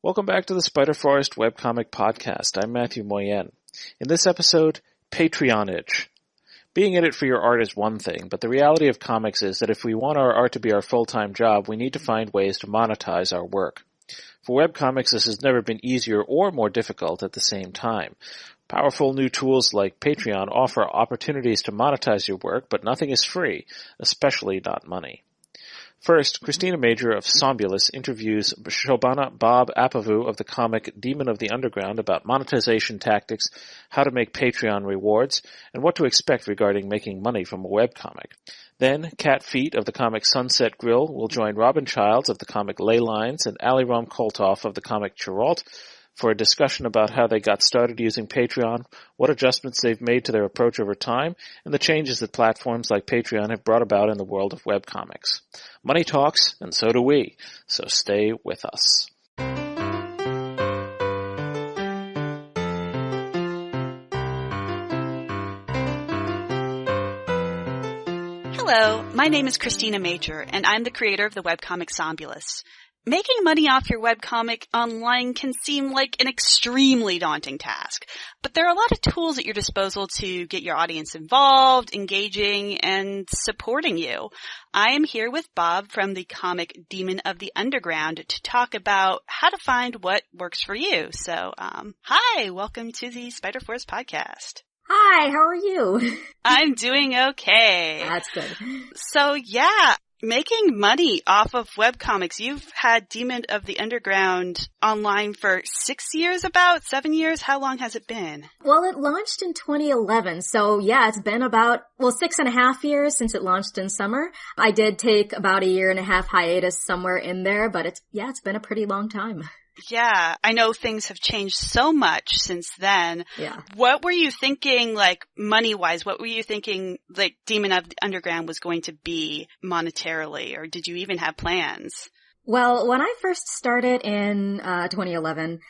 Welcome back to the Spiderforest Webcomic Podcast. I'm Matthew Moyen. In this episode, Patreonage. Being in it for your art is one thing, but the reality of comics is that if we want our art to be our full-time job, we need to find ways to monetize our work. For webcomics, this has never been easier or more difficult at the same time. Powerful new tools like Patreon offer opportunities to monetize your work, but nothing is free, especially not money. First, Christina Major of Somnolus interviews Shobana Bob Apavu of the comic Demon of the Underground about monetization tactics, how to make Patreon rewards, and what to expect regarding making money from a webcomic. Then, Kat Feet of the comic Sunset Grill will join Robin Childs of the comic Ley Lines and Ali Rom Koltoff of the comic Chiralt for a discussion about how they got started using Patreon, what adjustments they've made to their approach over time, and the changes that platforms like Patreon have brought about in the world of webcomics. Money talks, and so do we, so stay with us. Hello, my name is Christina Major, and I'm the creator of the webcomic Somnolus. Making money off your webcomic online can seem like an extremely daunting task, but there are a lot of tools at your disposal to get your audience involved, engaging, and supporting you. I am here with Bob from the comic Demon of the Underground to talk about how to find what works for you. So, hi, welcome to the Spiderforest podcast. Hi, how are you? I'm doing okay. That's good. So, yeah. Making money off of webcomics. You've had Demon of the Underground online for 7 years? How long has it been? Well, it launched in 2011, so yeah, it's been about, 6.5 years since it launched in summer. I did take about 1.5 year hiatus somewhere in there, but it's been a pretty long time. Yeah, I know things have changed so much since then. Yeah. What were you thinking, like, money-wise? What were you thinking, like, Demon of the Underground was going to be monetarily, or did you even have plans? Well, when I first started in 2011,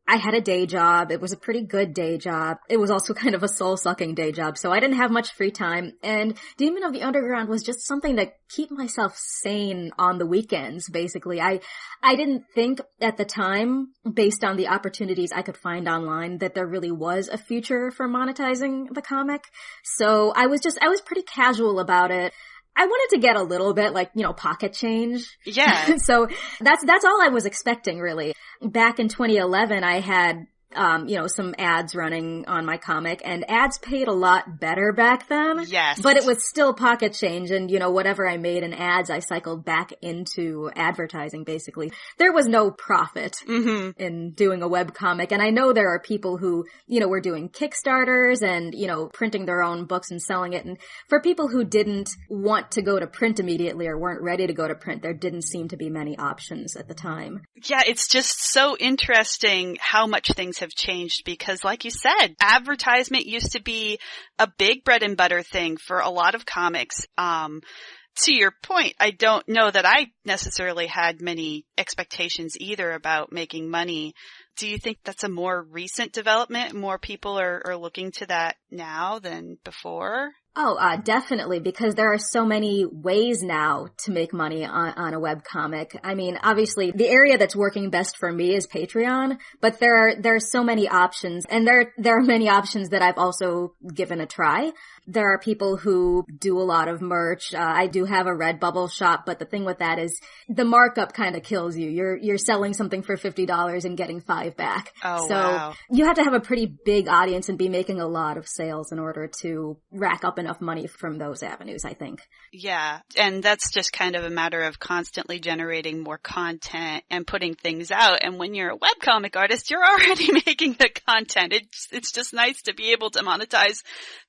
I had a day job. It was a pretty good day job. It was also kind of a soul-sucking day job, so I didn't have much free time. And Demon of the Underground was just something to keep myself sane on the weekends, basically. I didn't think at the time, based on the opportunities I could find online, that there really was a future for monetizing the comic. So I was pretty casual about it. I wanted to get a little bit, pocket change. Yeah. So that's all I was expecting, really. Back in 2011, I had, some ads running on my comic, and ads paid a lot better back then. Yes. But it was still pocket change, and, whatever I made in ads, I cycled back into advertising, basically. There was no profit in doing a webcomic, and I know there are people who, were doing Kickstarters and, printing their own books and selling it, and for people who didn't want to go to print immediately or weren't ready to go to print, there didn't seem to be many options at the time. Yeah, it's just so interesting how much things have changed because, like you said, advertisement used to be a big bread and butter thing for a lot of comics. To your point, I don't know that I necessarily had many expectations either about making money. Do you think that's a more recent development? More people are looking to that now than before? Oh, definitely, because there are so many ways now to make money on a webcomic. I mean, obviously, the area that's working best for me is Patreon, but there are so many options, and there are many options that I've also given a try. There are people who do a lot of merch. I do have a Redbubble shop, but the thing with that is the markup kind of kills you. You're selling something for $50 and getting $5 back. Oh, so wow. You have to have a pretty big audience and be making a lot of sales in order to rack up enough money from those avenues, I think. Yeah, and that's just kind of a matter of constantly generating more content and putting things out. And when you're a webcomic artist, you're already making the content. It's just nice to be able to monetize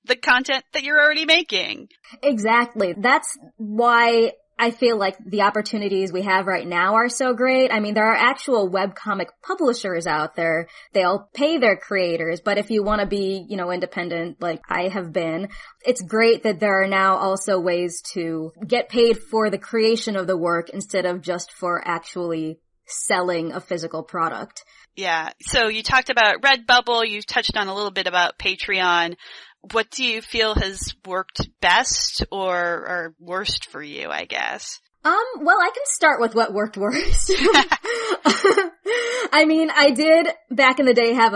the content that you're already making. Exactly. That's why I feel like the opportunities we have right now are so great. I mean, there are actual webcomic publishers out there. They'll pay their creators, but if you want to be, independent like I have been, it's great that there are now also ways to get paid for the creation of the work instead of just for actually selling a physical product. Yeah. So you talked about Redbubble. You touched on a little bit about Patreon. What do you feel has worked best or worst for you, I guess? Well, I can start with what worked worst. I mean, I did back in the day have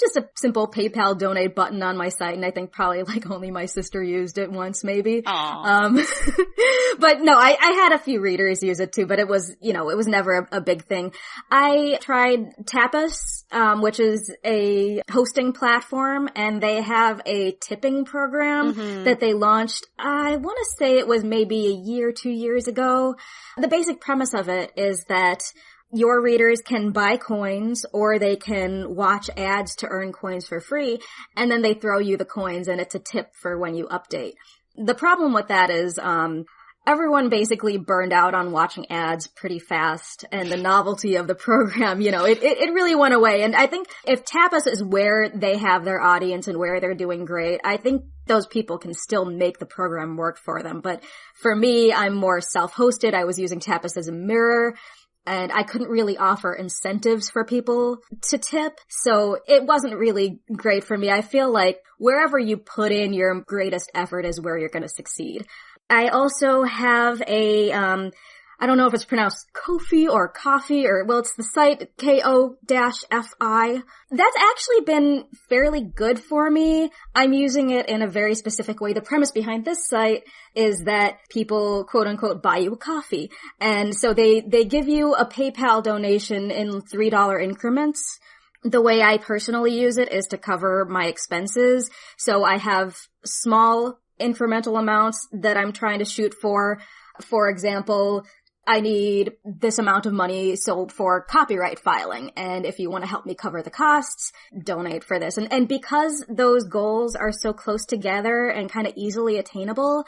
just a simple PayPal donate button on my site, and I think probably like only my sister used it once, maybe. But no, I had a few readers use it too, but it was never a big thing. I tried Tapas, which is a hosting platform, and they have a tipping program that they launched. I want to say it was maybe a year, 2 years ago. The basic premise of it is that your readers can buy coins or they can watch ads to earn coins for free, and then they throw you the coins and it's a tip for when you update. The problem with that is everyone basically burned out on watching ads pretty fast, and the novelty of the program, it really went away. And I think if Tapas is where they have their audience and where they're doing great, I think those people can still make the program work for them. But for me, I'm more self-hosted. I was using Tapas as a mirror, and I couldn't really offer incentives for people to tip, so it wasn't really great for me. I feel like wherever you put in your greatest effort is where you're going to succeed. I also have I don't know if it's pronounced Ko-fi or Coffee, it's the site Ko-Fi. That's actually been fairly good for me. I'm using it in a very specific way. The premise behind this site is that people, quote unquote, buy you a coffee. And so they give you a PayPal donation in $3 increments. The way I personally use it is to cover my expenses. So I have small incremental amounts that I'm trying to shoot for. For example, I need this amount of money sold for copyright filing, and if you want to help me cover the costs, donate for this. And because those goals are so close together and kind of easily attainable,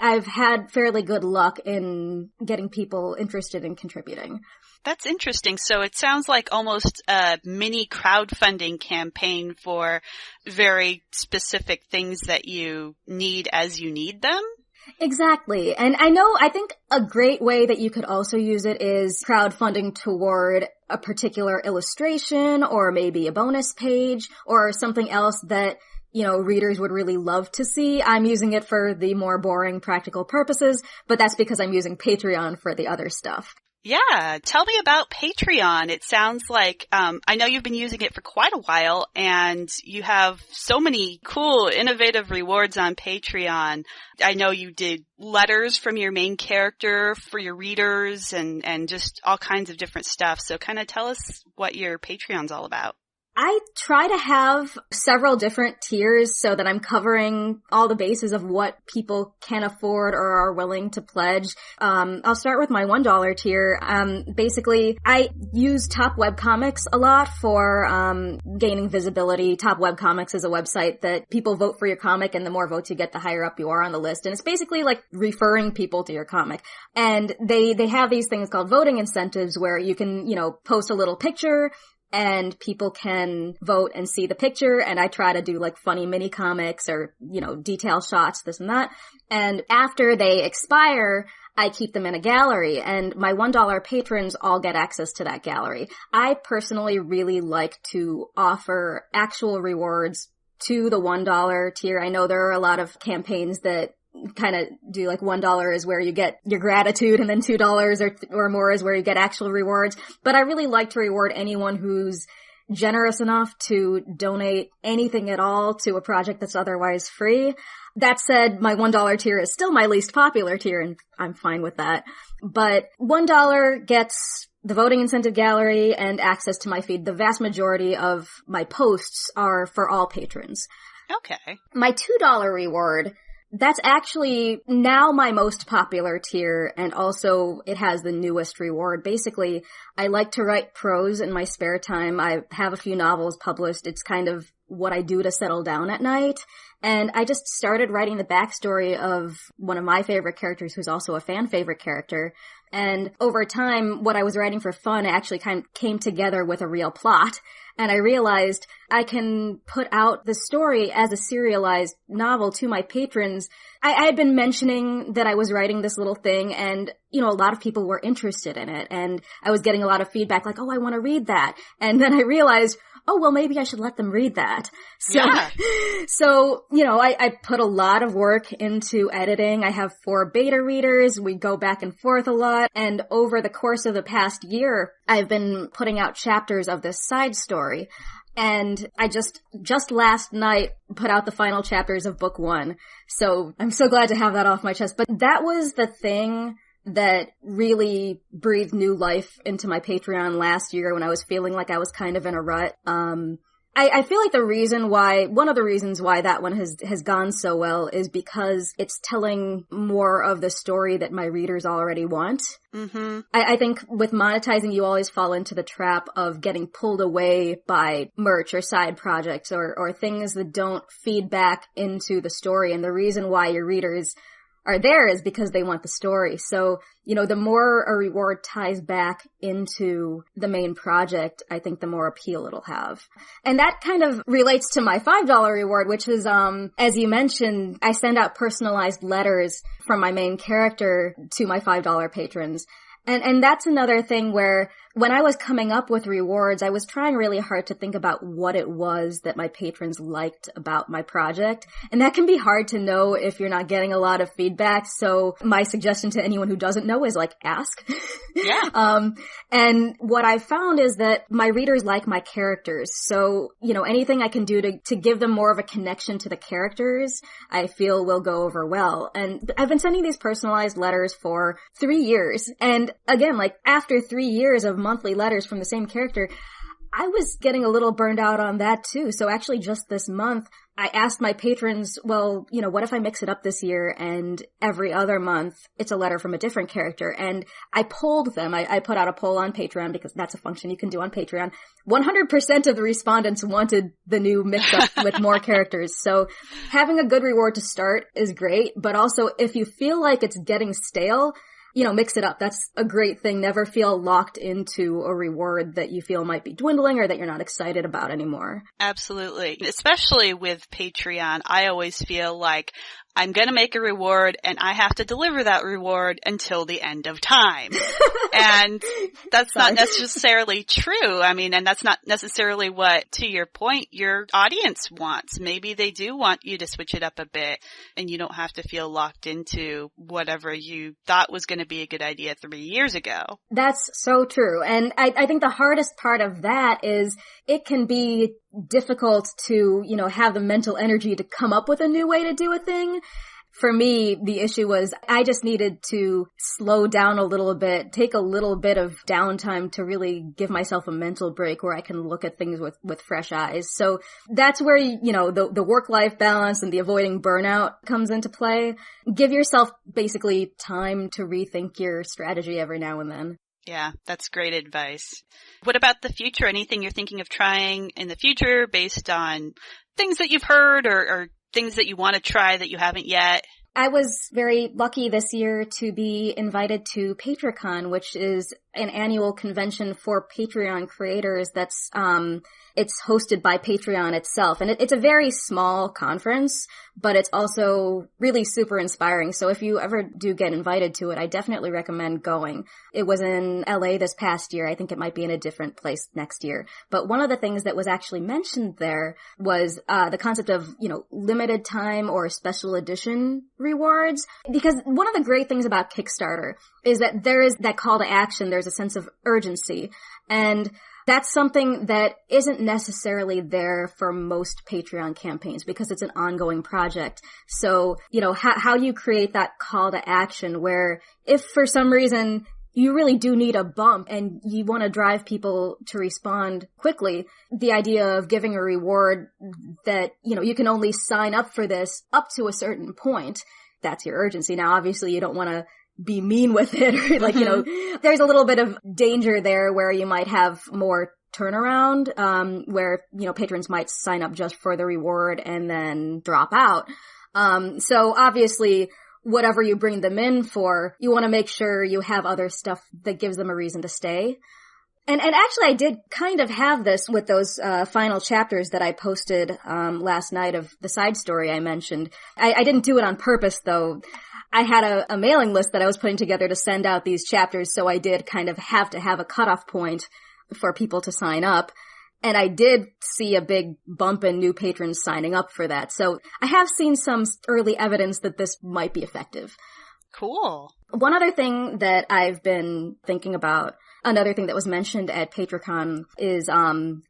I've had fairly good luck in getting people interested in contributing. That's interesting. So it sounds like almost a mini crowdfunding campaign for very specific things that you need as you need them. Exactly. And I think a great way that you could also use it is crowdfunding toward a particular illustration or maybe a bonus page or something else that, readers would really love to see. I'm using it for the more boring practical purposes, but that's because I'm using Patreon for the other stuff. Yeah, tell me about Patreon. It sounds like, I know you've been using it for quite a while, and you have so many cool, innovative rewards on Patreon. I know you did letters from your main character for your readers and just all kinds of different stuff. So kind of tell us what your Patreon's all about. I try to have several different tiers so that I'm covering all the bases of what people can afford or are willing to pledge. I'll start with my $1 tier. Basically, I use Top Webcomics a lot for gaining visibility. Top Webcomics is a website that people vote for your comic, and the more votes you get, the higher up you are on the list. And it's basically like referring people to your comic. And they have these things called voting incentives where you can, post a little picture and people can vote and see the picture, and I try to do like funny mini comics or, detail shots, this and that. And after they expire, I keep them in a gallery, and my $1 patrons all get access to that gallery. I personally really like to offer actual rewards to the $1 tier. I know there are a lot of campaigns that kind of do like $1 is where you get your gratitude, and then $2 or more is where you get actual rewards. But I really like to reward anyone who's generous enough to donate anything at all to a project that's otherwise free. That said, my $1 tier is still my least popular tier, and I'm fine with that. But $1 gets the voting incentive gallery and access to my feed. The vast majority of my posts are for all patrons. Okay. My $2 reward, that's actually now my most popular tier, and also it has the newest reward. Basically, I like to write prose in my spare time. I have a few novels published. It's kind of what I do to settle down at night. And I just started writing the backstory of one of my favorite characters, who's also a fan favorite character. And over time, what I was writing for fun actually kind of came together with a real plot. And I realized I can put out the story as a serialized novel to my patrons. I had been mentioning that I was writing this little thing, and, a lot of people were interested in it. And I was getting a lot of feedback like, oh, I want to read that. And then I realized, oh, well, maybe I should let them read that. So, Yeah. so, I put a lot of work into editing. I have 4 beta readers. We go back and forth a lot. And over the course of the past year, I've been putting out chapters of this side story. And I just last night put out the final chapters of book 1. So I'm so glad to have that off my chest. But that was the thing that really breathed new life into my Patreon last year when I was feeling like I was kind of in a rut. I feel like one of the reasons why that one has gone so well is because it's telling more of the story that my readers already want. Mm-hmm. I think with monetizing, you always fall into the trap of getting pulled away by merch or side projects or things that don't feed back into the story. And the reason why your readers are there is because they want the story. So, the more a reward ties back into the main project, I think the more appeal it'll have. And that kind of relates to my $5 reward, which is, as you mentioned, I send out personalized letters from my main character to my $5 patrons. And that's another thing where when I was coming up with rewards, I was trying really hard to think about what it was that my patrons liked about my project. And that can be hard to know if you're not getting a lot of feedback. So my suggestion to anyone who doesn't know is ask. Yeah. And what I found is that my readers like my characters. So, anything I can do to give them more of a connection to the characters, I feel will go over well. And I've been sending these personalized letters for 3 years. And again, after 3 years of monthly letters from the same character, I was getting a little burned out on that too. So actually just this month, I asked my patrons, well, what if I mix it up this year and every other month it's a letter from a different character? And I polled them. I put out a poll on Patreon because that's a function you can do on Patreon. 100% of the respondents wanted the new mix up with more characters. So having a good reward to start is great. But also if you feel like it's getting stale, mix it up. That's a great thing. Never feel locked into a reward that you feel might be dwindling or that you're not excited about anymore. Absolutely. Especially with Patreon, I always feel like I'm going to make a reward and I have to deliver that reward until the end of time. And that's not necessarily true. And that's not necessarily what, to your point, your audience wants. Maybe they do want you to switch it up a bit and you don't have to feel locked into whatever you thought was going to be a good idea 3 years ago. That's so true. And I think the hardest part of that is it can be difficult to, have the mental energy to come up with a new way to do a thing. For me, the issue was I just needed to slow down a little bit, take a little bit of downtime to really give myself a mental break where I can look at things with fresh eyes. So that's where, the work-life balance and the avoiding burnout comes into play. Give yourself basically time to rethink your strategy every now and then. Yeah, that's great advice. What about the future? Anything you're thinking of trying in the future based on things that you've heard or things that you want to try that you haven't yet? I was very lucky this year to be invited to PatreCon, which is an annual convention for Patreon creators that's it's hosted by Patreon itself. And it's a very small conference, but it's also really super inspiring. So if you ever do get invited to it, I definitely recommend going. It was in LA this past year. I think it might be in a different place next year. But one of the things that was actually mentioned there was the concept of, limited time or special edition rewards. Because one of the great things about Kickstarter is that there is that call to action. There's a sense of urgency. And that's something that isn't necessarily there for most Patreon campaigns because it's an ongoing project. So, how you create that call to action where if for some reason you really do need a bump and you want to drive people to respond quickly, the idea of giving a reward that, you can only sign up for this up to a certain point, that's your urgency. Now, obviously, you don't want to be mean with it or there's a little bit of danger there where you might have more turnaround, where, patrons might sign up just for the reward and then drop out. So obviously, whatever you bring them in for, you want to make sure you have other stuff that gives them a reason to stay. And actually I did kind of have this with those final chapters that I posted last night of the side story I mentioned. I didn't do it on purpose though. I had a mailing list that I was putting together to send out these chapters, so I did kind of have to have a cutoff point for people to sign up. And I did see a big bump in new patrons signing up for that. So I have seen some early evidence that this might be effective. Cool. One other thing that I've been thinking about, another thing that was mentioned at PatreCon is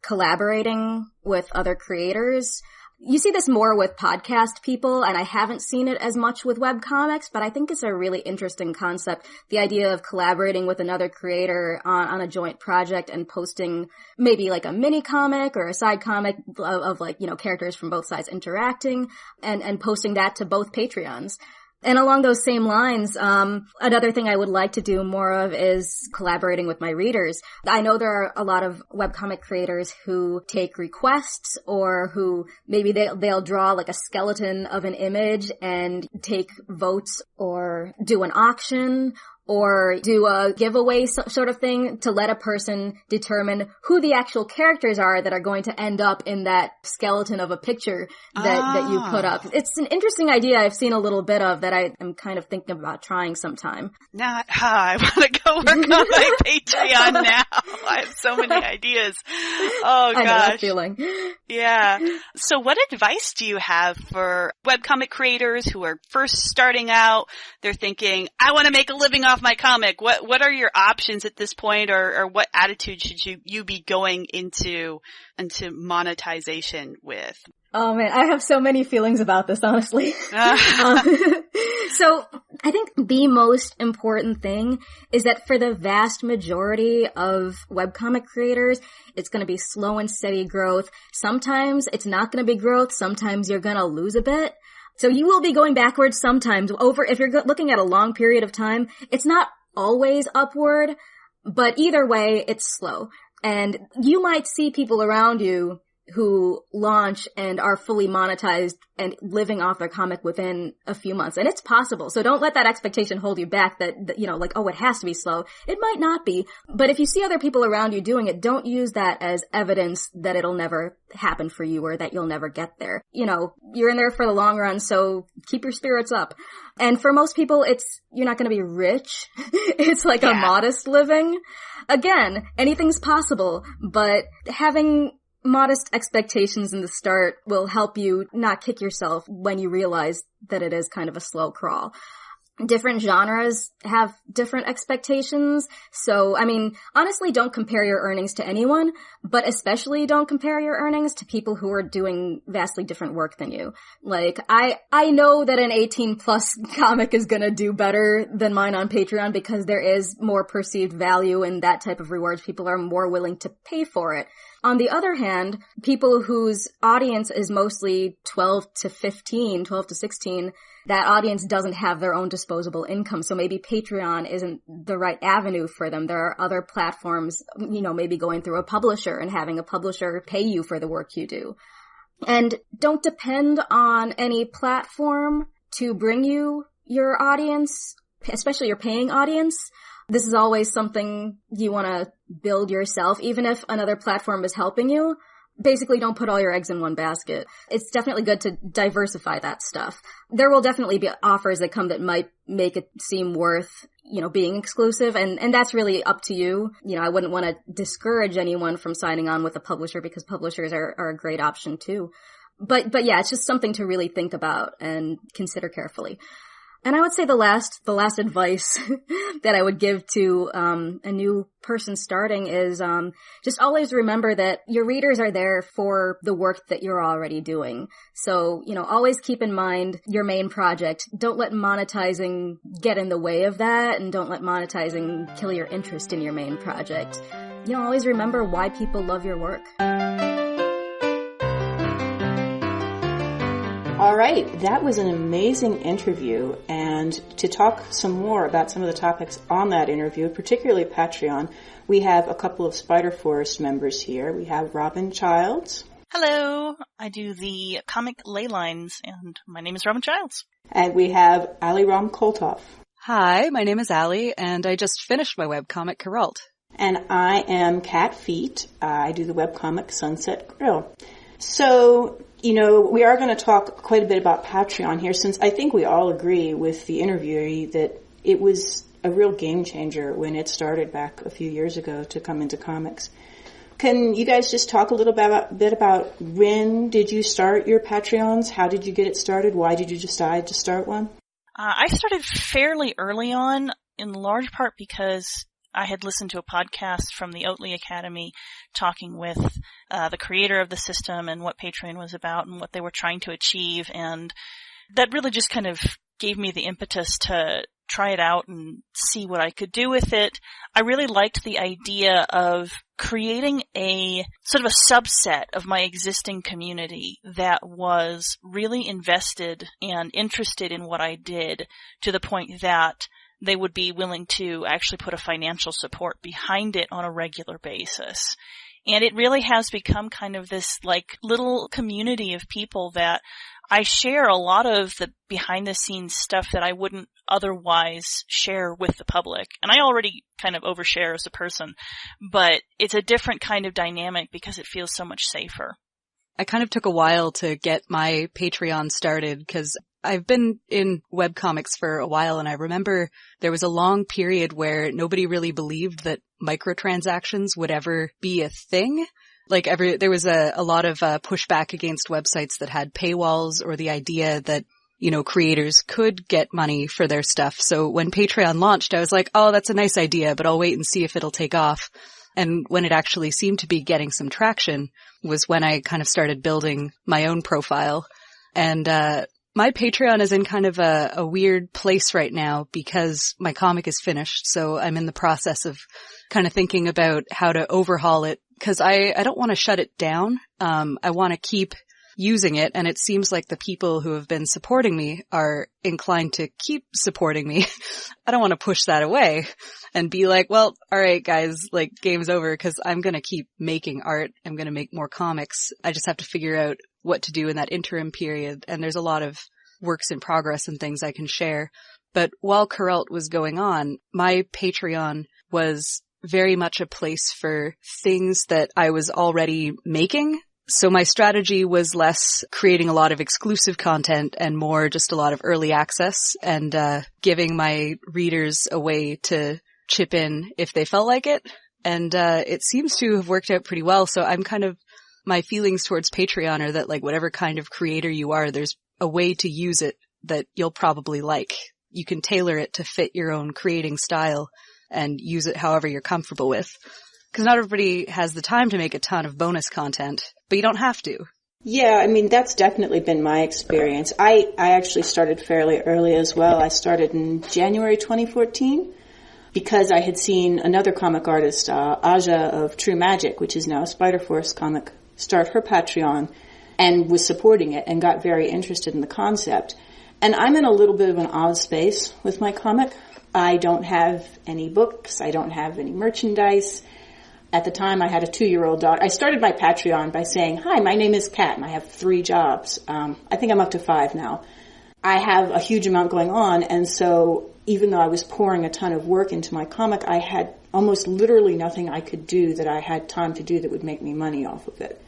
collaborating with other creators. You see this more with podcast people, and I haven't seen it as much with webcomics, but I think it's a really interesting concept. The idea of collaborating with another creator on a joint project and posting maybe like a mini comic or a side comic of like, characters from both sides interacting and posting that to both Patreons. And along those same lines, another thing I would like to do more of is collaborating with my readers. I know there are a lot of webcomic creators who take requests or who maybe they'll draw like a skeleton of an image and take votes or do an auction or do a giveaway sort of thing to let a person determine who the actual characters are that are going to end up in that skeleton of a picture that you put up. It's an interesting idea I've seen a little bit of that I am kind of thinking about trying sometime. Now, I want to go work on my Patreon now. I have so many ideas. Oh, gosh. I know that feeling. Yeah. So what advice do you have for webcomic creators who are first starting out? They're thinking, I want to make a living off my comic. What are your options at this point, or what attitude should you be going into monetization with? Oh man, I have so many feelings about this, honestly. So I think the most important thing is that for the vast majority of webcomic creators, it's going to be slow and steady growth. Sometimes it's not going to be growth. Sometimes you're going to lose a bit. So you will be going backwards sometimes. If you're looking at a long period of time, it's not always upward, but either way, it's slow. And you might see people around you who launch and are fully monetized and living off their comic within a few months. And it's possible. So don't let that expectation hold you back that it has to be slow. It might not be. But if you see other people around you doing it, don't use that as evidence that it'll never happen for you or that you'll never get there. You're in there for the long run, so keep your spirits up. And for most people, you're not going to be rich. It's like a modest living. Again, anything's possible, but having modest expectations in the start will help you not kick yourself when you realize that it is kind of a slow crawl. Different genres have different expectations. So, honestly, don't compare your earnings to anyone, but especially don't compare your earnings to people who are doing vastly different work than you. Like, I know that an 18+ comic is gonna do better than mine on Patreon because there is more perceived value in that type of rewards. People are more willing to pay for it. On the other hand, people whose audience is mostly 12 to 16, that audience doesn't have their own disposable income. So maybe Patreon isn't the right avenue for them. There are other platforms, maybe going through a publisher and having a publisher pay you for the work you do. And don't depend on any platform to bring you your audience, especially your paying audience. This is always something you want to build yourself, even if another platform is helping you. Basically, don't put all your eggs in one basket. It's definitely good to diversify that stuff. There will definitely be offers that come that might make it seem worth, being exclusive, and that's really up to you. I wouldn't want to discourage anyone from signing on with a publisher because publishers are a great option too. But yeah, it's just something to really think about and consider carefully. And I would say the last advice that I would give to a new person starting is just always remember that your readers are there for the work that you're already doing. So, always keep in mind your main project. Don't let monetizing get in the way of that, and don't let monetizing kill your interest in your main project. Always remember why people love your work. All right, that was an amazing interview, and to talk some more about some of the topics on that interview, particularly Patreon, we have a couple of Spiderforest members here. We have Robin Childs. Hello, I do the comic ley lines, and my name is Robin Childs. And we have Ali Ram Koltov. Hi, my name is Ali, and I just finished my webcomic, Geralt. And I am Kat Feet. I do the webcomic Sunset Grill. So, we are going to talk quite a bit about Patreon here, since I think we all agree with the interviewee that it was a real game changer when it started back a few years ago to come into comics. Can you guys just talk a little bit about when did you start your Patreons? How did you get it started? Why did you decide to start one? I started fairly early on, in large part because I had listened to a podcast from the Oatly Academy talking with the creator of the system and what Patreon was about and what they were trying to achieve. And that really just kind of gave me the impetus to try it out and see what I could do with it. I really liked the idea of creating a sort of a subset of my existing community that was really invested and interested in what I did, to the point that they would be willing to actually put a financial support behind it on a regular basis. And it really has become kind of this like little community of people that I share a lot of the behind the scenes stuff that I wouldn't otherwise share with the public. And I already kind of overshare as a person, but it's a different kind of dynamic because it feels so much safer. I kind of took a while to get my Patreon started because I've been in webcomics for a while, and I remember there was a long period where nobody really believed that microtransactions would ever be a thing. Like there was a lot of pushback against websites that had paywalls, or the idea that, you know, creators could get money for their stuff. So when Patreon launched, I was like, oh, that's a nice idea, but I'll wait and see if it'll take off. And when it actually seemed to be getting some traction was when I kind of started building my own profile. And my Patreon is in kind of a weird place right now because my comic is finished. So I'm in the process of kind of thinking about how to overhaul it, because I don't want to shut it down. I want to keep using it, and it seems like the people who have been supporting me are inclined to keep supporting me. I don't want to push that away and be like, well, all right, guys, like, game's over, because I'm going to keep making art. I'm going to make more comics. I just have to figure out what to do in that interim period, and there's a lot of works in progress and things I can share. But while Corelt was going on, my Patreon was very much a place for things that I was already making. So my strategy was less creating a lot of exclusive content and more just a lot of early access and giving my readers a way to chip in if they felt like it. And it seems to have worked out pretty well. So I'm kind of, my feelings towards Patreon are that, like, whatever kind of creator you are, there's a way to use it that you'll probably like. You can tailor it to fit your own creating style and use it however you're comfortable with. Because not everybody has the time to make a ton of bonus content, but you don't have to. Yeah, I mean, that's definitely been my experience. I actually started fairly early as well. I started in January 2014 because I had seen another comic artist, Aja of True Magic, which is now a Spiderforest comic, start her Patreon and was supporting it and got very interested in the concept. And I'm in a little bit of an odd space with my comic. I don't have any books. I don't have any merchandise. At the time, I had a 2-year-old daughter. I started my Patreon by saying, hi, my name is Kat, and I have 3 jobs. I think I'm up to 5 now. I have a huge amount going on, and so even though I was pouring a ton of work into my comic, I had almost literally nothing I could do that I had time to do that would make me money off of it.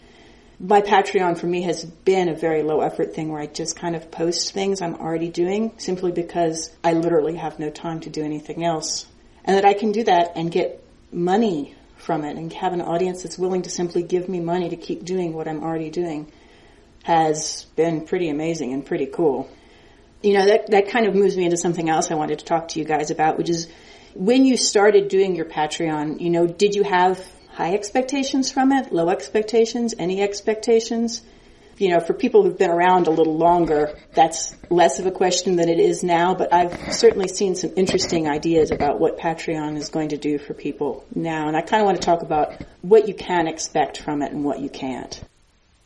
My Patreon for me has been a very low effort thing where I just kind of post things I'm already doing simply because I literally have no time to do anything else. And that I can do that and get money from it and have an audience that's willing to simply give me money to keep doing what I'm already doing has been pretty amazing and pretty cool. You know, that kind of moves me into something else I wanted to talk to you guys about, which is when you started doing your Patreon, you know, did you have high expectations from it, low expectations, any expectations? You know, for people who've been around a little longer, that's less of a question than it is now, but I've certainly seen some interesting ideas about what Patreon is going to do for people now, and I kind of want to talk about what you can expect from it and what you can't.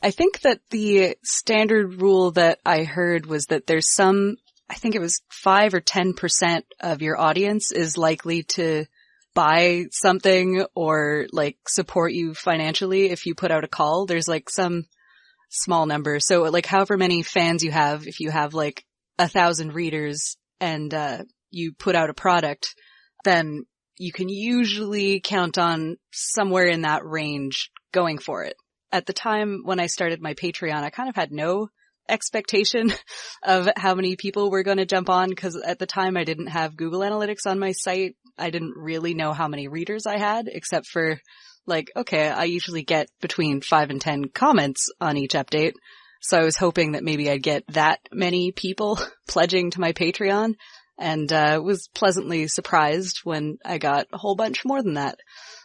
I think that the standard rule that I heard was that there's some, I think it was 5 or 10% of your audience is likely to buy something or like support you financially if you put out a call. There's like some small number. So like however many fans you have, if you have like 1,000 readers and you put out a product, then you can usually count on somewhere in that range going for it. At the time when I started my Patreon, I kind of had no expectation of how many people were going to jump on because at the time I didn't have Google Analytics on my site. I didn't really know how many readers I had, except for like, okay, I usually get between 5 and 10 comments on each update. So I was hoping that maybe I'd get that many people pledging to my Patreon, and was pleasantly surprised when I got a whole bunch more than that.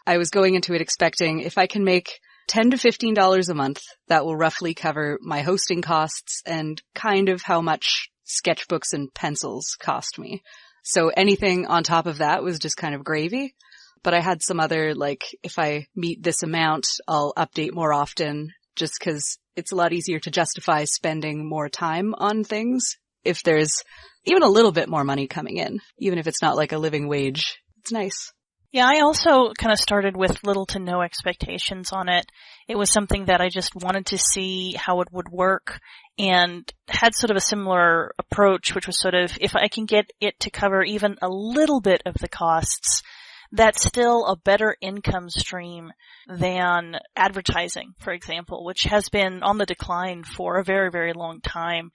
I was going into it expecting if I can make $10 to $15 a month, that will roughly cover my hosting costs and kind of how much sketchbooks and pencils cost me. So anything on top of that was just kind of gravy. But I had some other, like, if I meet this amount, I'll update more often, just because it's a lot easier to justify spending more time on things if there's even a little bit more money coming in, even if it's not like a living wage. It's nice. Yeah, I also kind of started with little to no expectations on it. It was something that I just wanted to see how it would work, and had sort of a similar approach, which was sort of, if I can get it to cover even a little bit of the costs, that's still a better income stream than advertising, for example, which has been on the decline for a very, very long time,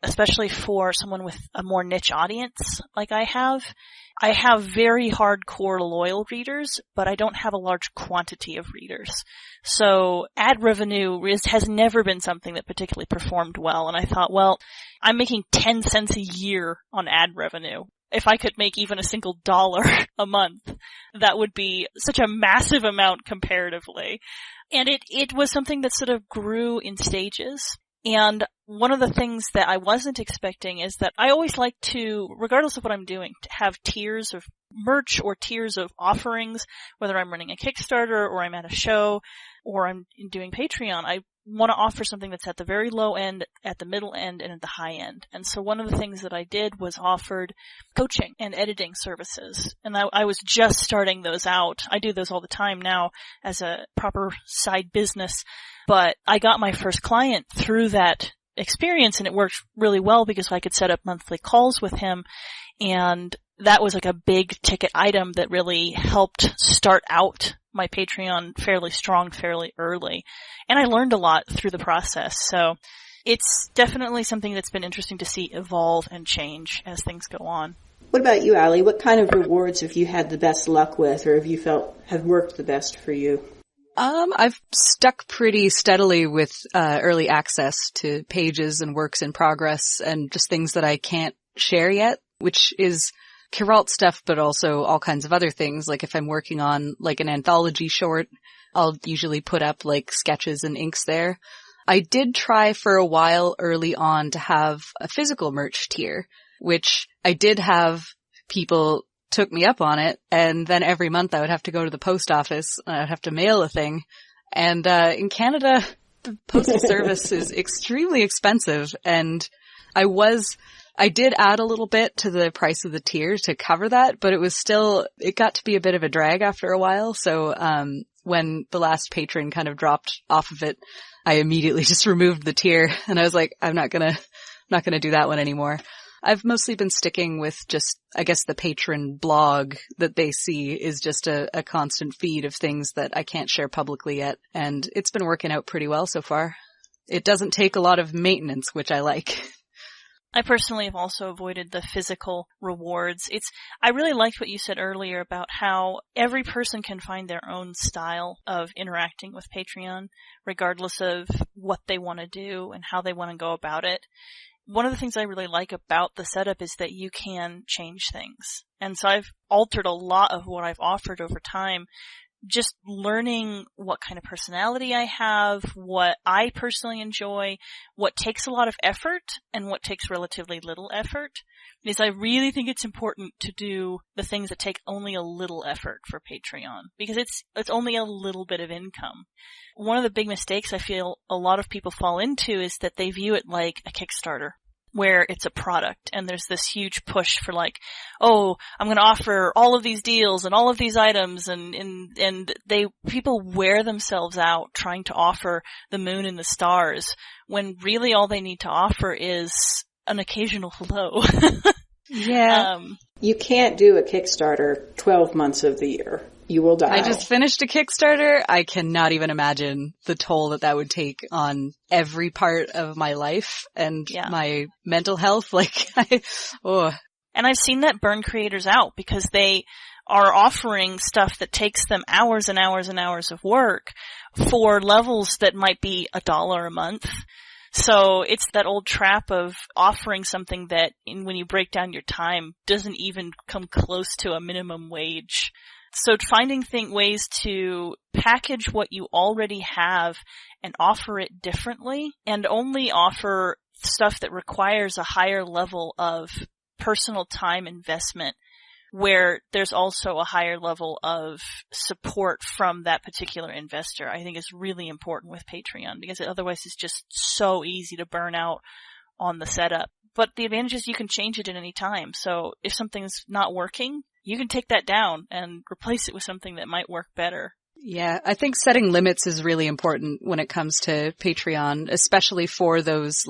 especially for someone with a more niche audience like I have. I have very hardcore loyal readers, but I don't have a large quantity of readers. So ad revenue has never been something that particularly performed well. And I thought, well, I'm making 10 cents a year on ad revenue. If I could make even a single dollar a month, that would be such a massive amount comparatively. And it was something that sort of grew in stages. And one of the things that I wasn't expecting is that I always like to, regardless of what I'm doing, to have tiers of merch or tiers of offerings, whether I'm running a Kickstarter or I'm at a show or I'm doing Patreon. I want to offer something that's at the very low end, at the middle end, and at the high end. And so one of the things that I did was offered coaching and editing services. And I was just starting those out. I do those all the time now as a proper side business. But I got my first client through that experience, and it worked really well because I could set up monthly calls with him. And that was like a big ticket item that really helped start out my Patreon fairly strong, fairly early. And I learned a lot through the process. So it's definitely something that's been interesting to see evolve and change as things go on. What about you, Allie? What kind of rewards have you had the best luck with, or have you felt have worked the best for you? I've stuck pretty steadily with early access to pages and works in progress and just things that I can't share yet, which is Geralt stuff, but also all kinds of other things. Like if I'm working on like an anthology short, I'll usually put up like sketches and inks there. I did try for a while early on to have a physical merch tier, which I did have people took me up on it, and then every month I would have to go to the post office and I'd have to mail a thing. And in Canada, the postal service is extremely expensive, and I did add a little bit to the price of the tier to cover that, but it got to be a bit of a drag after a while. So when the last patron kind of dropped off of it, I immediately just removed the tier, and I was like, I'm not gonna do that one anymore. I've mostly been sticking with just, I guess, the patron blog that they see is just a constant feed of things that I can't share publicly yet, and it's been working out pretty well so far. It doesn't take a lot of maintenance, which I like. I personally have also avoided the physical rewards. I really liked what you said earlier about how every person can find their own style of interacting with Patreon, regardless of what they want to do and how they want to go about it. One of the things I really like about the setup is that you can change things. And so I've altered a lot of what I've offered over time, just learning what kind of personality I have, what I personally enjoy, what takes a lot of effort, and what takes relatively little effort. Because I really think it's important to do the things that take only a little effort for Patreon, because it's only a little bit of income. One of the big mistakes I feel a lot of people fall into is that they view it like a Kickstarter, where it's a product and there's this huge push for like, oh, I'm going to offer all of these deals and all of these items, and people wear themselves out trying to offer the moon and the stars when really all they need to offer is an occasional hello. Yeah. You can't do a Kickstarter 12 months of the year. You will die. I just finished a Kickstarter. I cannot even imagine the toll that would take on every part of my life and my mental health. And I've seen that burn creators out because they are offering stuff that takes them hours and hours and hours of work for levels that might be $1 a month. So it's that old trap of offering something that, when you break down your time, doesn't even come close to a minimum wage. So finding ways to package what you already have and offer it differently, and only offer stuff that requires a higher level of personal time investment, where there's also a higher level of support from that particular investor, I think is really important with Patreon, because otherwise it's just so easy to burn out on the setup. But the advantage is you can change it at any time. So if something's not working, you can take that down and replace it with something that might work better. Yeah, I think setting limits is really important when it comes to Patreon, especially for those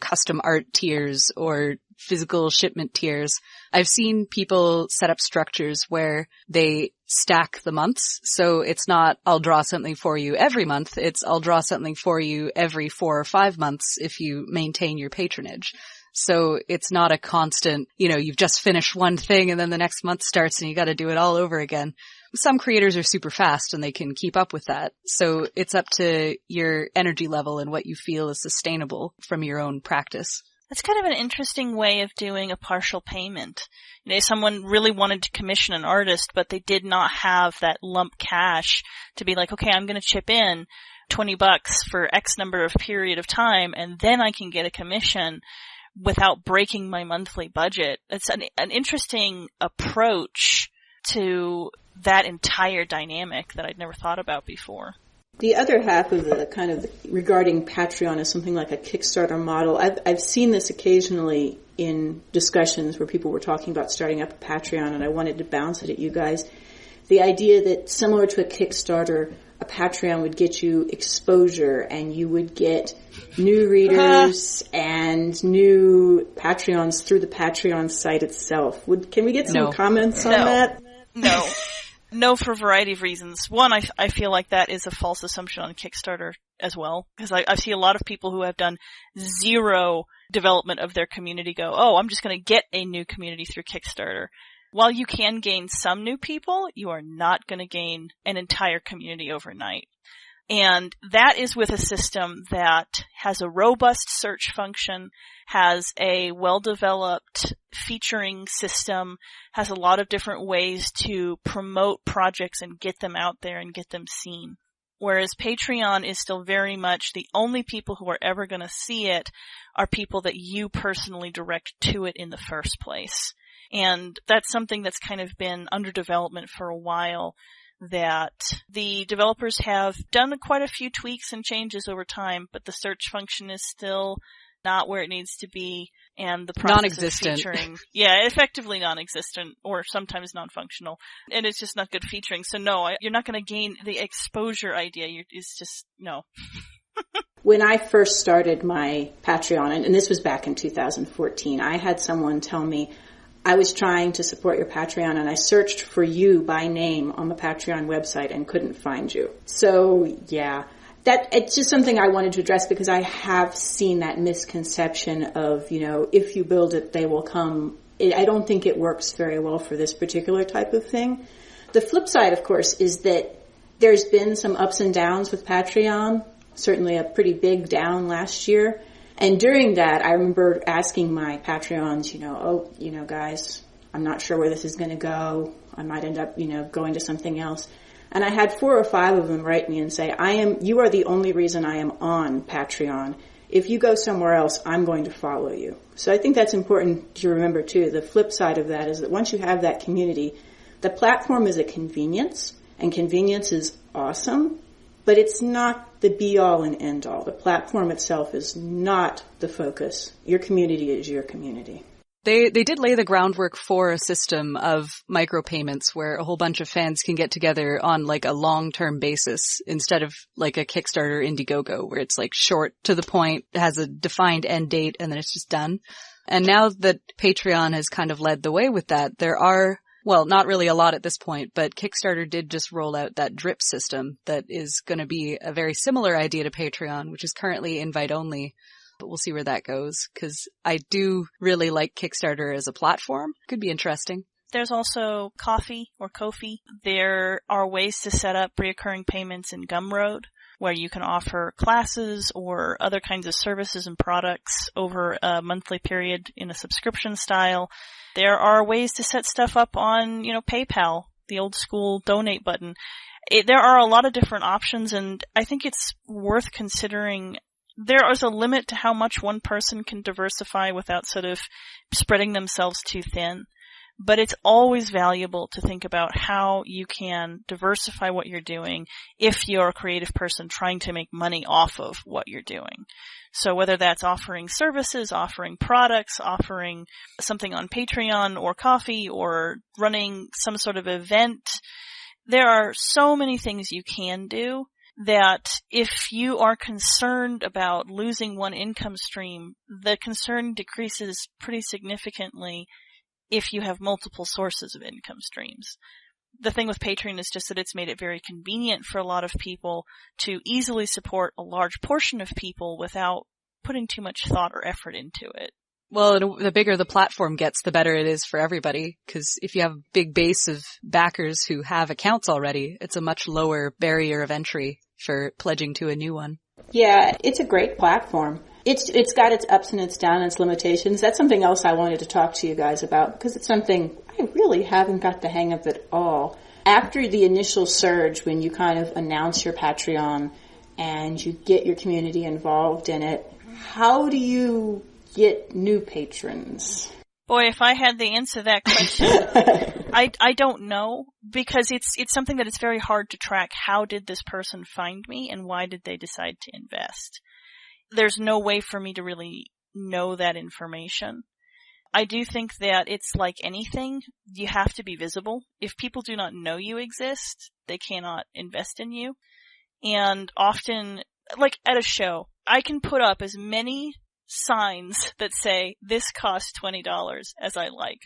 custom art tiers or physical shipment tiers. I've seen people set up structures where they stack the months. So it's not, I'll draw something for you every month. It's, I'll draw something for you every 4 or 5 months if you maintain your patronage. So it's not a constant, you've just finished one thing and then the next month starts and you got to do it all over again. Some creators are super fast and they can keep up with that. So it's up to your energy level and what you feel is sustainable from your own practice. That's kind of an interesting way of doing a partial payment. Someone really wanted to commission an artist, but they did not have that lump cash to be like, okay, I'm going to chip in $20 for X number of period of time, and then I can get a commission without breaking my monthly budget. It's an interesting approach to that entire dynamic that I'd never thought about before. The other half of the kind of regarding Patreon is something like a Kickstarter model. I've seen this occasionally in discussions where people were talking about starting up a Patreon, and I wanted to bounce it at you guys. The idea that similar to a Kickstarter, a Patreon would get you exposure and you would get new readers and new Patreons through the Patreon site itself. Can we get some comments on that? No. No, for a variety of reasons. One, I feel like that is a false assumption on Kickstarter as well, because I see a lot of people who have done zero development of their community go, oh, I'm just going to get a new community through Kickstarter. While you can gain some new people, you are not going to gain an entire community overnight. And that is with a system that has a robust search function, has a well-developed featuring system, has a lot of different ways to promote projects and get them out there and get them seen. Whereas Patreon is still very much the only people who are ever going to see it are people that you personally direct to it in the first place. And that's something that's kind of been under development for a while, that the developers have done quite a few tweaks and changes over time, but the search function is still not where it needs to be, and the process non-existent. Of featuring, effectively non-existent, or sometimes non-functional, and it's just not good featuring. So no, you're not going to gain the exposure idea. It's just, no. When I first started my Patreon, and this was back in 2014, I had someone tell me, I was trying to support your Patreon and I searched for you by name on the Patreon website and couldn't find you. So, yeah, it's just something I wanted to address because I have seen that misconception of, if you build it, they will come. I don't think it works very well for this particular type of thing. The flip side, of course, is that there's been some ups and downs with Patreon, certainly a pretty big down last year. And during that, I remember asking my Patreons, guys, I'm not sure where this is going to go. I might end up, going to something else. And I had 4 or 5 of them write me and say, you are the only reason I am on Patreon. If you go somewhere else, I'm going to follow you. So I think that's important to remember too. The flip side of that is that once you have that community, the platform is a convenience, and convenience is awesome. But it's not the be-all and end-all. The platform itself is not the focus. Your community is your community. They did lay the groundwork for a system of micropayments where a whole bunch of fans can get together on a long-term basis instead of a Kickstarter Indiegogo where it's short to the point, has a defined end date, and then it's just done. And now that Patreon has kind of led the way with that, there are, well, not really a lot at this point, but Kickstarter did just roll out that drip system that is going to be a very similar idea to Patreon, which is currently invite only. But we'll see where that goes, because I do really like Kickstarter as a platform. Could be interesting. There's also Ko-fi or Ko-fi. There are ways to set up recurring payments in Gumroad, where you can offer classes or other kinds of services and products over a monthly period in a subscription style. There are ways to set stuff up on, PayPal, the old school donate button. There are a lot of different options, and I think it's worth considering. There is a limit to how much one person can diversify without sort of spreading themselves too thin. But it's always valuable to think about how you can diversify what you're doing if you're a creative person trying to make money off of what you're doing. So whether that's offering services, offering products, offering something on Patreon or Ko-fi, or running some sort of event, there are so many things you can do that if you are concerned about losing one income stream, the concern decreases pretty significantly if you have multiple sources of income streams. The thing with Patreon is just that it's made it very convenient for a lot of people to easily support a large portion of people without putting too much thought or effort into it. Well, the bigger the platform gets, the better it is for everybody, because if you have a big base of backers who have accounts already, it's a much lower barrier of entry for pledging to a new one. Yeah, it's a great platform. It's got its ups and its downs and its limitations. That's something else I wanted to talk to you guys about, because it's something I really haven't got the hang of at all. After the initial surge, when you kind of announce your Patreon and you get your community involved in it, how do you get new patrons? Boy, if I had the answer to that question, I don't know, because it's something that it's very hard to track. How did this person find me, and why did they decide to invest? There's no way for me to really know that information. I do think that it's like anything. You have to be visible. If people do not know you exist, they cannot invest in you. And often, like at a show, I can put up as many signs that say, this costs $20 as I like.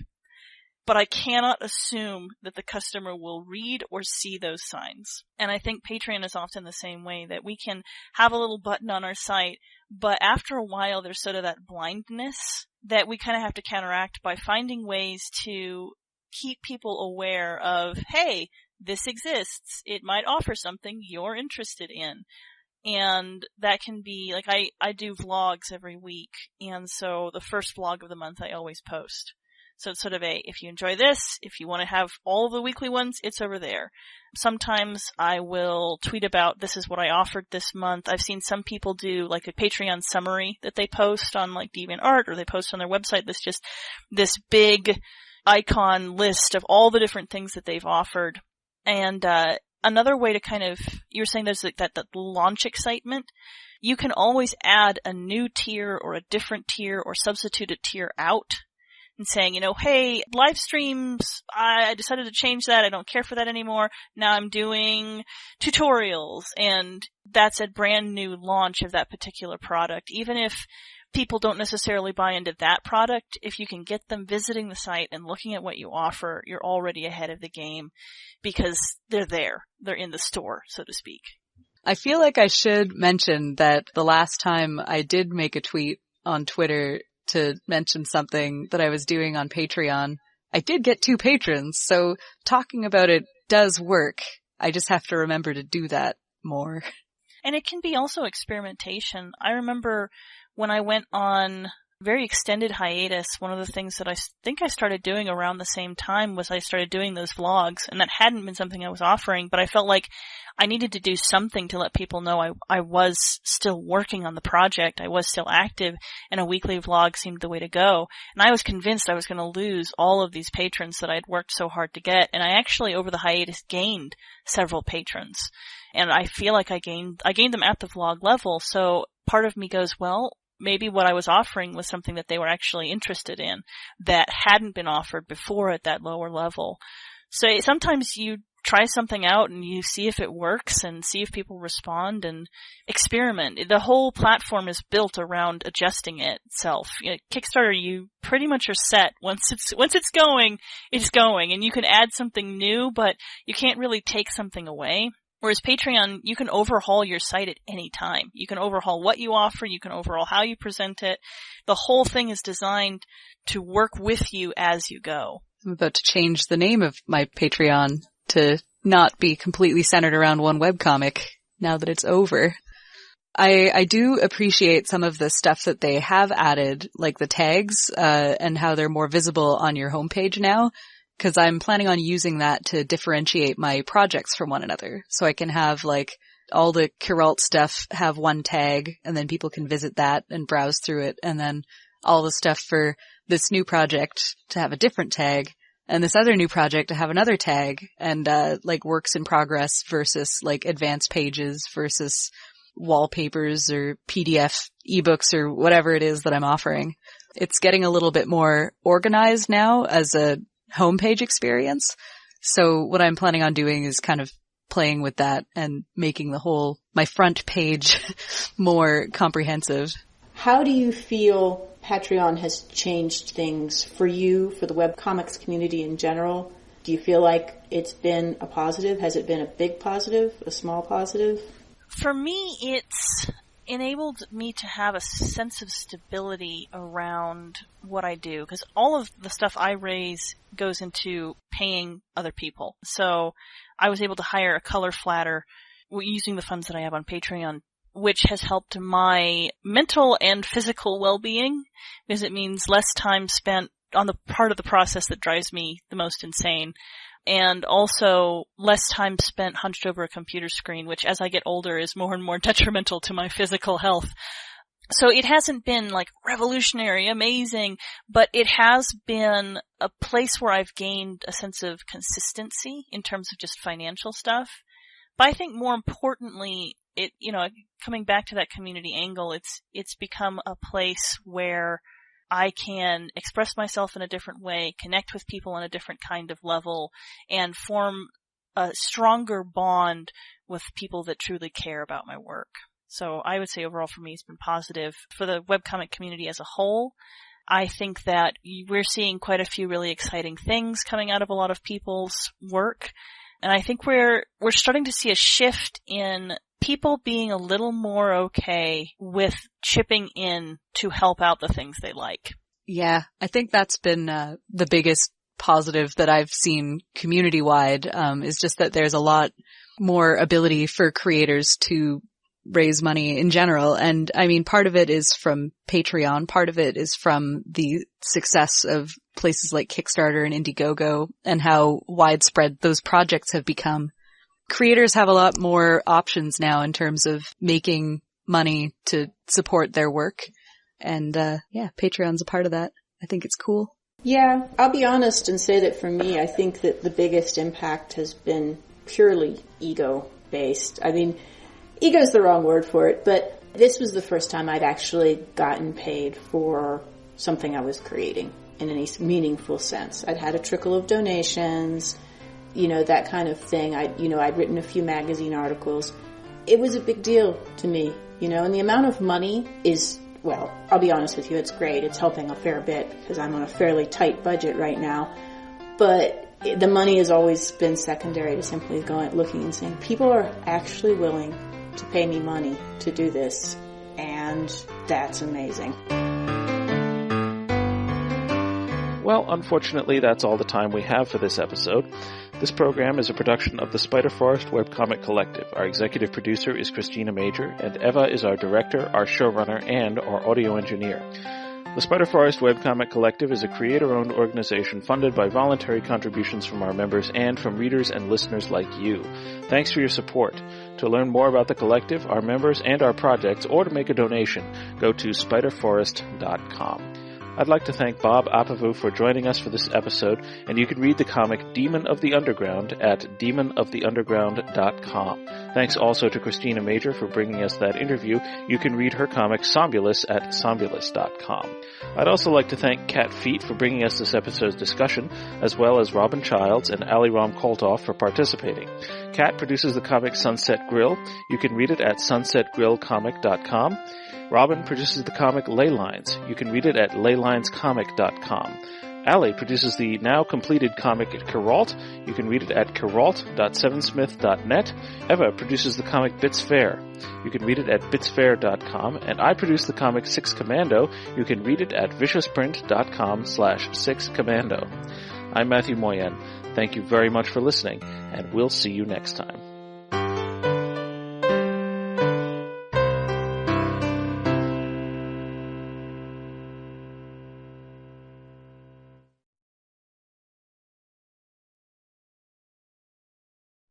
But I cannot assume that the customer will read or see those signs. And I think Patreon is often the same way, that we can have a little button on our site, but after a while there's sort of that blindness that we kind of have to counteract by finding ways to keep people aware of, hey, this exists. It might offer something you're interested in. And that can be, like, I do vlogs every week, and so the first vlog of the month I always post. So it's sort of if you enjoy this, if you want to have all of the weekly ones, it's over there. Sometimes I will tweet about, this is what I offered this month. I've seen some people do like a Patreon summary that they post on like DeviantArt, or they post on their website. That's just this big icon list of all the different things that they've offered. And, another way to kind of, you were saying there's like that launch excitement. You can always add a new tier or a different tier or substitute a tier out and saying, hey, live streams, I decided to change that. I don't care for that anymore. Now I'm doing tutorials, and that's a brand new launch of that particular product. Even if people don't necessarily buy into that product, if you can get them visiting the site and looking at what you offer, you're already ahead of the game, because they're there. They're in the store, so to speak. I feel like I should mention that the last time I did make a tweet on Twitter to mention something that I was doing on Patreon, I did get 2 patrons, so talking about it does work. I just have to remember to do that more. And it can be also experimentation. I remember when I went on very extended hiatus, one of the things that I think I started doing around the same time was I started doing those vlogs, and that hadn't been something I was offering, but I felt like I needed to do something to let people know I was still working on the project, I was still active, and a weekly vlog seemed the way to go. And I was convinced I was going to lose all of these patrons that I'd worked so hard to get, and I actually, over the hiatus, gained several patrons. And I feel like I gained them at the vlog level, so part of me goes, well, maybe what I was offering was something that they were actually interested in that hadn't been offered before at that lower level. So sometimes you try something out and you see if it works and see if people respond and experiment. The whole platform is built around adjusting itself. Kickstarter, you pretty much are set. Once it's going, it's going, and you can add something new, but you can't really take something away. Whereas Patreon, you can overhaul your site at any time. You can overhaul what you offer. You can overhaul how you present it. The whole thing is designed to work with you as you go. I'm about to change the name of my Patreon to not be completely centered around one webcomic now that it's over. I do appreciate some of the stuff that they have added, like the tags, and how they're more visible on your homepage now, because I'm planning on using that to differentiate my projects from one another. So I can have like all the Kuralt stuff have one tag, and then people can visit that and browse through it, and then all the stuff for this new project to have a different tag, and this other new project to have another tag, and like works in progress versus like advanced pages versus wallpapers or PDF ebooks or whatever it is that I'm offering. It's getting a little bit more organized now as a homepage experience. So what I'm planning on doing is kind of playing with that and making my front page more comprehensive. How do you feel Patreon has changed things for you, for the webcomics community in general? Do you feel like it's been a positive? Has it been a big positive, a small positive? For me, it's enabled me to have a sense of stability around what I do, because all of the stuff I raise goes into paying other people. So I was able to hire a color flatter using the funds that I have on Patreon, which has helped my mental and physical well-being, because it means less time spent on the part of the process that drives me the most insane, and also less time spent hunched over a computer screen, which as I get older is more and more detrimental to my physical health. So it hasn't been like revolutionary, amazing, but it has been a place where I've gained a sense of consistency in terms of just financial stuff. But I think more importantly, coming back to that community angle, it's become a place where I can express myself in a different way, connect with people on a different kind of level, and form a stronger bond with people that truly care about my work. So I would say overall for me it's been positive. For the webcomic community as a whole, I think that we're seeing quite a few really exciting things coming out of a lot of people's work. And I think we're starting to see a shift in people being a little more okay with chipping in to help out the things they like. Yeah, I think that's been the biggest positive that I've seen community-wide, is just that there's a lot more ability for creators to raise money in general. And I mean, part of it is from Patreon, part of it is from the success of places like Kickstarter and Indiegogo and how widespread those projects have become. Creators have a lot more options now in terms of making money to support their work. And Patreon's a part of that. I think it's cool. Yeah, I'll be honest and say that for me, I think that the biggest impact has been purely ego-based. I mean, ego is the wrong word for it, but this was the first time I'd actually gotten paid for something I was creating in any meaningful sense. I'd had a trickle of donations, that kind of thing. I'd written a few magazine articles. It was a big deal to me, and the amount of money is, well, I'll be honest with you, it's great. It's helping a fair bit because I'm on a fairly tight budget right now. But the money has always been secondary to simply looking and saying, people are actually willing to pay me money to do this, and that's amazing. Well, unfortunately, that's all the time we have for this episode. This program is a production of the Spiderforest Webcomic Collective. Our executive producer is Christina Major, and Eva is our director, our showrunner, and our audio engineer. The Spiderforest Webcomic Collective is a creator-owned organization funded by voluntary contributions from our members and from readers and listeners like you. Thanks for your support. To learn more about the collective, our members, and our projects, or to make a donation, go to spiderforest.com. I'd like to thank Bob Apavu for joining us for this episode, and you can read the comic Demon of the Underground at demonoftheunderground.com. Thanks also to Christina Major for bringing us that interview. You can read her comic Sombulus at sombulus.com. I'd also like to thank Kat Feet for bringing us this episode's discussion, as well as Robin Childs and Ali Ram Koltoff for participating. Kat produces the comic Sunset Grill. You can read it at sunsetgrillcomic.com. Robin produces the comic Leylines. You can read it at leylinescomic.com. Ali produces the now completed comic Kuralt. You can read it at kuralt.sevensmith.net. Eva produces the comic Bits Fair. You can read it at bitsfair.com. And I produce the comic Six Commando. You can read it at viciousprint.com/sixcommando. I'm Matthew Moyen. Thank you very much for listening, and we'll see you next time.